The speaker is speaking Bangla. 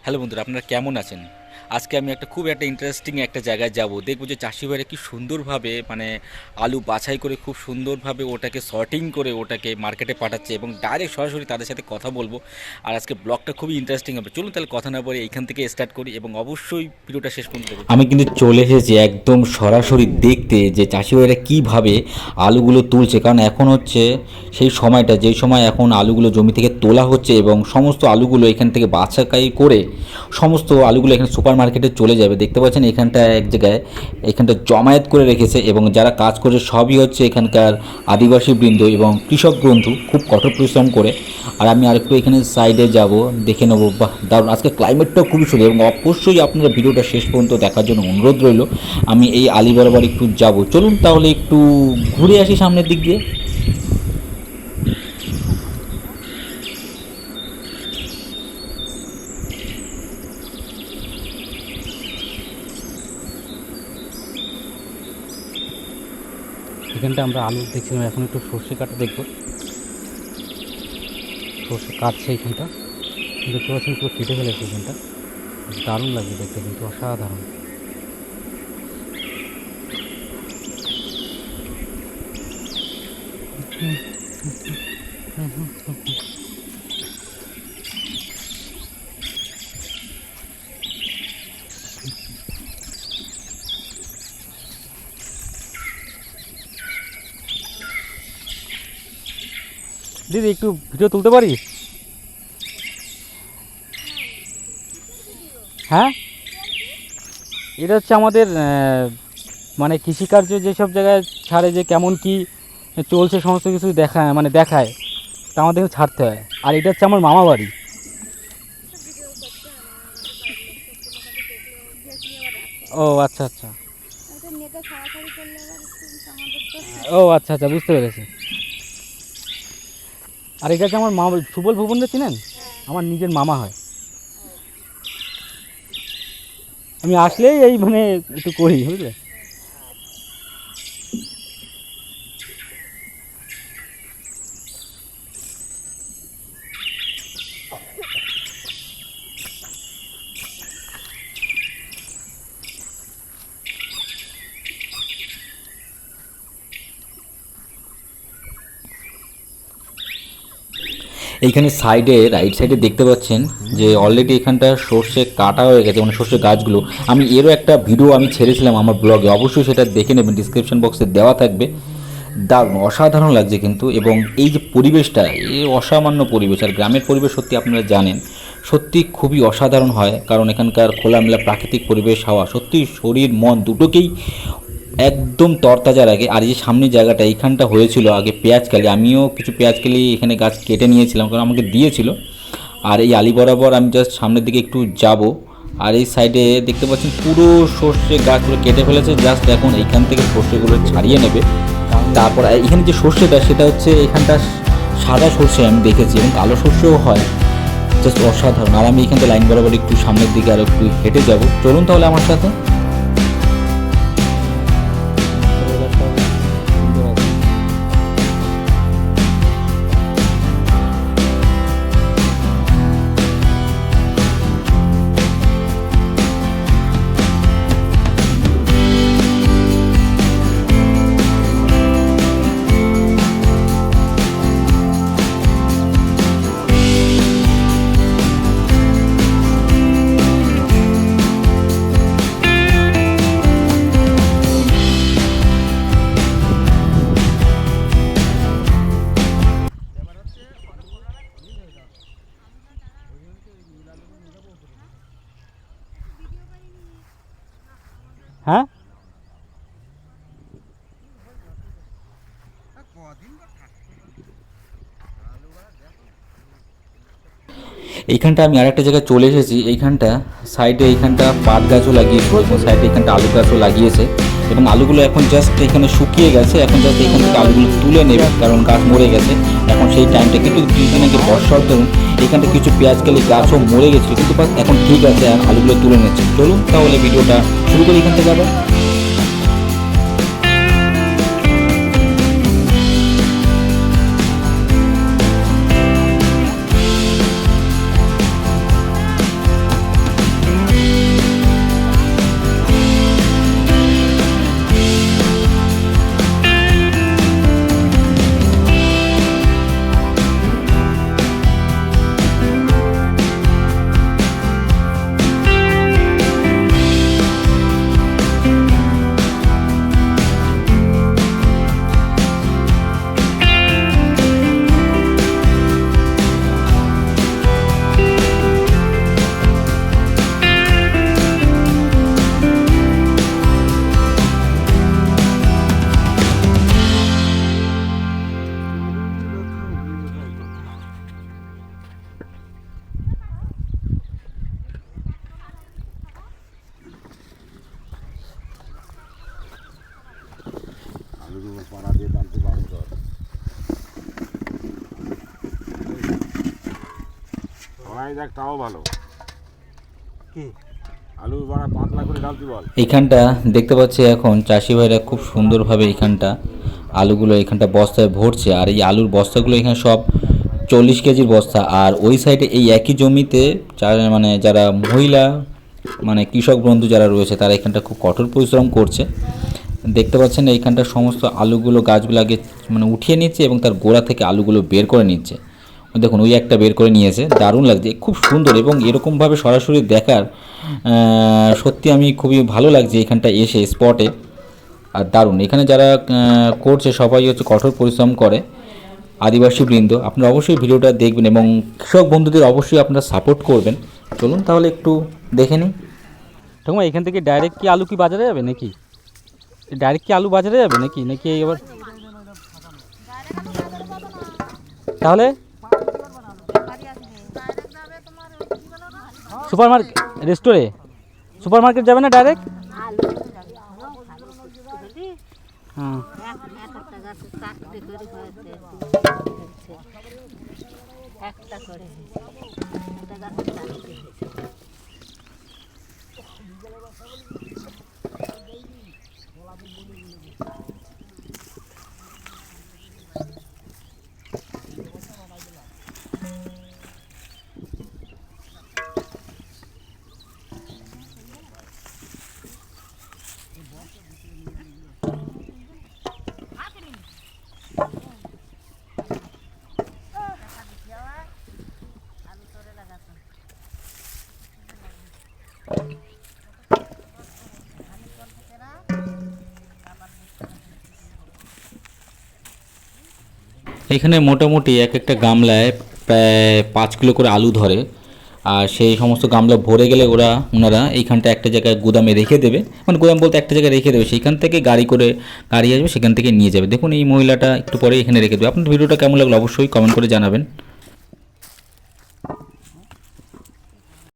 হ্যালো বন্ধুরা, আপনারা কেমন আছেন? আজকে আমি খুব ইন্টারেস্টিং একটা জায়গায় যাব। দেখব যে চাষি ভাইরা কি সুন্দরভাবে আলু বাছাই করে খুব সুন্দরভাবে ওটাকে সর্টিং করে ওটাকে মার্কেটে পাঠাচ্ছে এবং ডাইরেক্ট সরাসরি তাদের সাথে কথা বলবো। আর আজকে ব্লগটা খুবই ইন্টারেস্টিং হবে। চলুন তাহলে কথা না বলে এইখান থেকে স্টার্ট করি এবং অবশ্যই ভিডিওটা শেষ পর্যন্ত দেখুন। আমি কিন্তু চলে এসেছি একদম সরাসরি দেখতে যে চাষি ভাইরা কীভাবে আলুগুলো তুলছে, কারণ এখন হচ্ছে সেই সময়টা যেই সময় এখন আলুগুলো জমি থেকে তোলা হচ্ছে এবং সমস্ত আলুগুলো এখান থেকে বাছাই করে সমস্ত আলুগুলো এখানে সুপার মার্কেটে চলে যাবে। দেখতে পাচ্ছেন এখানটা এক জায়গায় এখানটা জমায়েত করে রেখেছে এবং যারা কাজ করছে সবই হচ্ছে এখানকার আদিবাসী বৃন্দ এবং কৃষক বন্ধু, খুব কঠোর পরিশ্রম করে। আর আমি আরেকটু এখানে সাইডে যাব, দেখে নেবো। বাহ, দারুণ! আজকে ক্লাইমেটটাও খুবই সুন্দর এবং অবশ্যই আপনারা ভিডিওটা শেষ পর্যন্ত দেখার জন্য অনুরোধ রইল। আমি এই আলি বরাবর একটু যাব, চলুন তাহলে একটু ঘুরে আসি সামনের দিক দিয়ে। এখানটা আমরা আলু দেখছিলাম, এখন একটু সর্ষে কাটা দেখবো। সর্ষে কাটছে এখানটা, দেখতে পাচ্ছেন পুরো কেটে ফেলেছে এখানটা। দারুণ লাগবে দেখতে, কিন্তু অসাধারণ। দিদি একটু ভিডিও তুলতে পারি? হ্যাঁ, এটা হচ্ছে আমাদের মানে কৃষিকার্য যেসব জায়গায় ছাড়ে, যে কেমন কি চলছে সমস্ত কিছু দেখায়, মানে দেখায়, তা আমাদের ছাড়তে হয়। আর এটা হচ্ছে আমার মামা বাড়ি। ও আচ্ছা আচ্ছা, ও আচ্ছা আচ্ছা, বুঝতে পেরেছি। আর এটা হচ্ছে আমার মামা, সুবল ভুবনকে চিনেন? আমার নিজের মামা হয়। আমি আসলেই এই মানে একটু করি, বুঝলে। এইখানে সাইডে রাইট সাইডে দেখতে পাচ্ছেন যে অলরেডি এখানটা সর্ষে কাটা হয়ে গেছে, মানে সর্ষে গাছগুলো। আমি এরও একটা ভিডিও আমি ছেড়েছিলাম আমার ব্লগে, অবশ্যই সেটা দেখে নেবেন, ডিসক্রিপশন বক্সে দেওয়া থাকবে। দারুণ অসাধারণ লাগছে কিন্তু। এবং এই যে পরিবেশটা, এই অসামান্য পরিবেশ, আর গ্রামের পরিবেশ সত্যি আপনারা জানেন সত্যি খুবই অসাধারণ হয়, কারণ এখানকার খোলামেলা প্রাকৃতিক পরিবেশ হাওয়া সত্যি শরীর মন দুটোকেই একদম তরতাজা রাখে। আর এই যে সামনের জায়গাটা, এইখানটা হয়েছিল আগে পেঁয়াজকালি, আমিও কিছু পেঁয়াজকালি এখানে গাছ কেটে নিয়েছিলাম, কারণ আমাকে দিয়েছিল। আর এই আলি বরাবর আমি জাস্ট সামনের দিকে একটু যাব। আর এই সাইডে দেখতে পাচ্ছেন পুরো সর্ষে গাছগুলো কেটে ফেলেছে, জাস্ট এখন এইখান থেকে সর্ষেগুলো ছাড়িয়ে নেবে। তারপর এখানে যে সর্ষেটা, সেটা হচ্ছে এখানটা সাদা সর্ষে আমি দেখেছি এবং কালো সর্ষেও হয়, জাস্ট অসাধারণ। আর আমি এখান থেকে লাইন বরাবর একটু সামনের দিকে আর একটু হেঁটে যাব, চলুন তাহলে আমার সাথে। হ্যাঁ, এইখানটা আমি আরেকটা জায়গায় চলে এসেছি। এইখানটা সাইডে এইখানটা পাট গাছও লাগিয়েছে এবং সাইডে এইখানটা আলু গাছও লাগিয়েছে এবং আলুগুলো এখন জাস্ট এখানে শুকিয়ে গেছে। এখন জাস্ট এখান থেকে আলুগুলো তুলে নেবে, কারণ গাছ মরে গেছে এখন সেই টাইমটা। কিন্তু দুদিন আগে বর্ষার ধরুন এখানটা কিছু পেঁয়াজকালি গাছও মরে গেছিলো, কিন্তু এখন ঠিক আছে, আর আলুগুলো তুলে নিচ্ছে। চলুন তাহলে ভিডিওটা শুরু করি এখান থেকে আবার। পাড়া দিয়ে টানতে পারো তো ওরাই দেখ তাও ভালো কি আলু বড়া পাতলা করে ডালতে বল। এইখানটা দেখতে পাচ্ছি এখন চাষি ভাইরা খুব সুন্দরভাবে এইখানটা আলুগুলো এখানটা বস্তায় ভরছে। আর এই আলুর বস্তাগুলো এখানে সব 40 কেজির বস্তা। আর ওই সাইডে এই একই জমিতে মানে যারা মহিলা মানে কৃষক বন্ধু যারা রয়েছে তারা এখানটা খুব কঠোর পরিশ্রম করছে। দেখতে পাচ্ছেন এইখানটা সমস্ত আলুগুলো গাছগুলো আগে মানে উঠিয়ে নিচ্ছে এবং তার গোড়া থেকে আলুগুলো বের করে নিচ্ছে। দেখুন ওই একটা বের করে নিয়েছে, দারুণ লাগছে, খুব সুন্দর। এবং এরকমভাবে সরাসরি দেখার সত্যি আমি খুবই ভালো লাগছে এখানটা এসে স্পটে। আর দারুণ, এখানে যারা করছে সবাই হচ্ছে কঠোর পরিশ্রম করে আদিবাসী বৃন্দ। আপনারা অবশ্যই ভিডিওটা দেখবেন এবং কৃষক বন্ধুদের অবশ্যই আপনারা সাপোর্ট করবেন। চলুন তাহলে একটু দেখে নিই। ঠাকুমা এখান থেকে ডাইরেক্ট কি আলু কি বাজারে যাবে নাকি? ডাইরেক্ট কি আলু বাজারে যাবে নাকি নাকি এবার তাহলে সুপার মার্কেট রেস্টোরে সুপার মার্কেট যাবে না ডাইরেক্ট? হ্যাঁ এখানে মোটামুটি এক একটা গামলায় প্রায় 5 কিলো করে আলু ধরে। আর সেই সমস্ত গামলা ভরে গেলে ওনারা এইখানটা একটা জায়গায় গুদামে রেখে দেবে, মানে গুদাম বলতে একটা জায়গায় রেখে দেবে, সেইখান থেকে গাড়ি আসবে সেখান থেকে নিয়ে যাবে। দেখুন এই মহিলাটা একটু পরে এখানে রেখে দেবে। আপনার ভিডিওটা কেমন লাগলো অবশ্যই কমেন্ট করে জানাবেন।